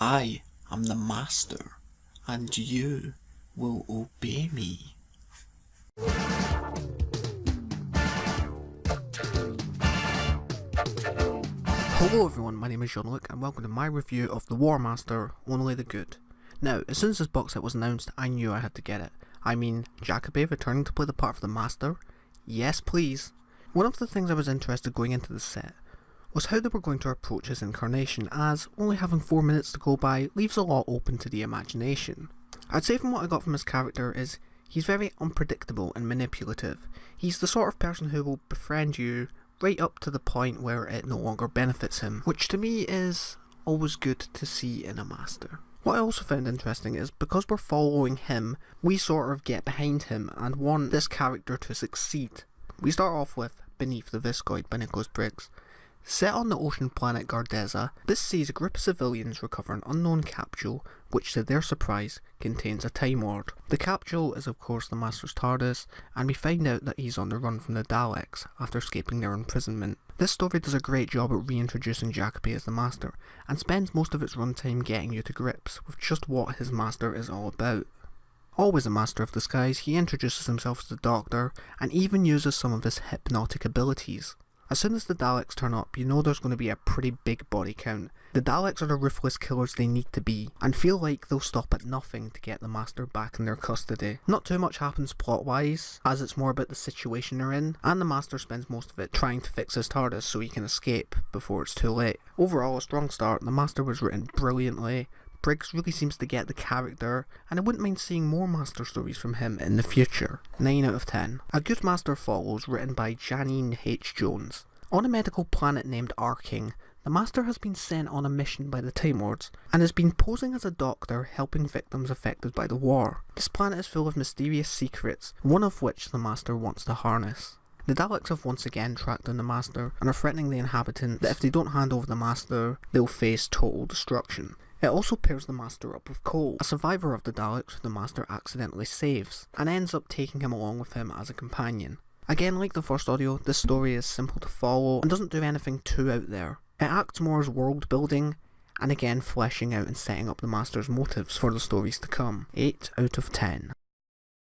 I am the master, and you will obey me. Hello everyone, my name is Jean-Luc and welcome to my review of The War Master, Only the Good. Now, as soon as this box set was announced, I knew I had to get it. I mean, Jacobi returning to play the part of the Master? Yes please. One of the things I was interested going into the set was how they were going to approach his incarnation, as only having 4 minutes to go by leaves a lot open to the imagination. I'd say from what I got from his character is he's very unpredictable and manipulative. He's the sort of person who will befriend you right up to the point where it no longer benefits him, which to me is always good to see in a master. What I also found interesting is because we're following him, we sort of get behind him and want this character to succeed. We start off with Beneath the Viscoid by Nicholas Briggs. Set on the ocean planet Gardeza, this sees a group of civilians recover an unknown capsule which to their surprise contains a Time Lord. The capsule is of course the Master's TARDIS, and we find out that he's on the run from the Daleks after escaping their imprisonment. This story does a great job at reintroducing Jacobi as the Master, and spends most of its runtime getting you to grips with just what his Master is all about. Always a master of disguise, he introduces himself as the Doctor, and even uses some of his hypnotic abilities. As soon as the Daleks turn up, you know there's going to be a pretty big body count. The Daleks are the ruthless killers they need to be, and feel like they'll stop at nothing to get the Master back in their custody. Not too much happens plot-wise, as it's more about the situation they're in, and the Master spends most of it trying to fix his TARDIS so he can escape before it's too late. Overall, a strong start. The Master was written brilliantly. Briggs really seems to get the character, and I wouldn't mind seeing more Master stories from him in the future. 9 out of 10. A Good Master follows, written by Janine H. Jones. On a medical planet named Arking, the Master has been sent on a mission by the Time Lords, and has been posing as a doctor helping victims affected by the war. This planet is full of mysterious secrets, one of which the Master wants to harness. The Daleks have once again tracked down the Master, and are threatening the inhabitants that if they don't hand over the Master, they'll face total destruction. It also pairs the Master up with Cole, a survivor of the Daleks who the Master accidentally saves, and ends up taking him along with him as a companion. Again, like the first audio, this story is simple to follow and doesn't do anything too out there. It acts more as world building, and again fleshing out and setting up the Master's motives for the stories to come. 8 out of 10.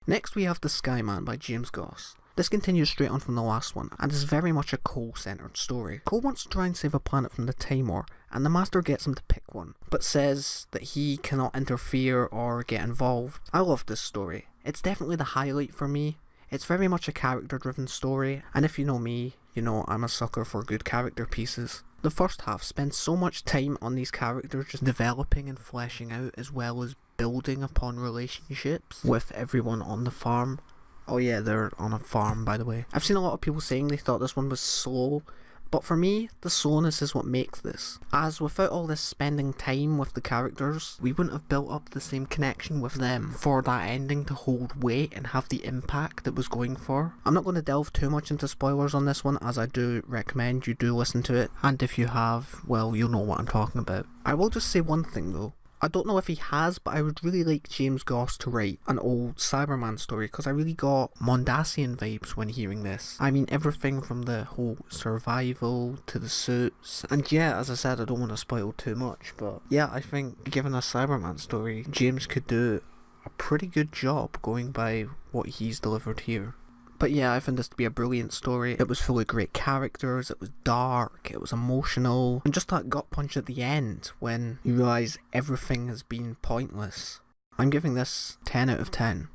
Next we have The Skyman by James Goss. This continues straight on from the last one, and is very much a Cole-centred story. Cole wants to try and save a planet from the Time War, and the Master gets him to pick one, but says that he cannot interfere or get involved. I love this story. It's definitely the highlight for me. It's very much a character-driven story, and if you know me, you know I'm a sucker for good character pieces. The first half spends so much time on these characters just developing and fleshing out, as well as building upon relationships with everyone on the farm. Oh yeah, they're on a farm, by the way. I've seen a lot of people saying they thought this one was slow, but for me, the slowness is what makes this. As without all this spending time with the characters, we wouldn't have built up the same connection with them for that ending to hold weight and have the impact it was going for. I'm not going to delve too much into spoilers on this one, as I do recommend you do listen to it, and if you have, well, you'll know what I'm talking about. I will just say one thing though. I don't know if he has, but I would really like James Goss to write an old Cyberman story, because I really got Mondasian vibes when hearing this. I mean, everything from the whole survival to the suits, and yeah, as I said, I don't want to spoil too much, but yeah, I think given a Cyberman story, James could do a pretty good job going by what he's delivered here. But yeah, I found this to be a brilliant story. It was full of great characters, it was dark, it was emotional, and just that gut punch at the end when you realise everything has been pointless. I'm giving this 10 out of 10.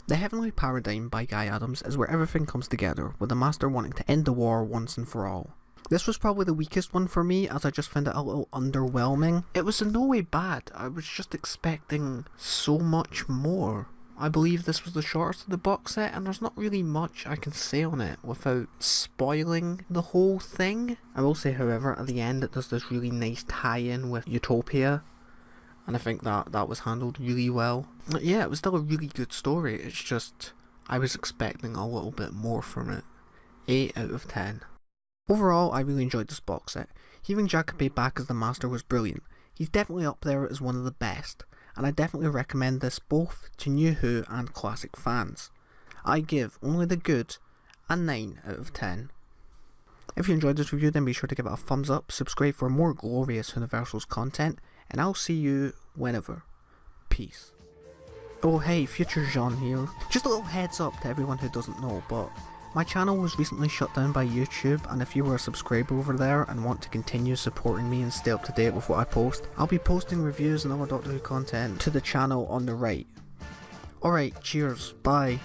The Heavenly Paradigm by Guy Adams is where everything comes together, with the Master wanting to end the war once and for all. This was probably the weakest one for me, as I just found it a little underwhelming. It was in no way bad, I was just expecting so much more. I believe this was the shortest of the box set, and there's not really much I can say on it without spoiling the whole thing. I will say, however, at the end it does this really nice tie-in with Utopia, and I think that was handled really well. Yeah, it was still a really good story, it's just I was expecting a little bit more from it. 8 out of 10. Overall, I really enjoyed this box set. Hearing Jacobi back as the Master was brilliant. He's definitely up there as one of the best, and I definitely recommend this both to New Who and classic fans. I give Only the Good a 9 out of 10. If you enjoyed this review, then be sure to give it a thumbs up, subscribe for more glorious Whoniversals content, and I'll see you whenever. Peace. Oh hey, future Jean here. Just a little heads up to everyone who doesn't know, but my channel was recently shut down by YouTube, and if you were a subscriber over there and want to continue supporting me and stay up to date with what I post, I'll be posting reviews and other Doctor Who content to the channel on the right. Alright, cheers, bye.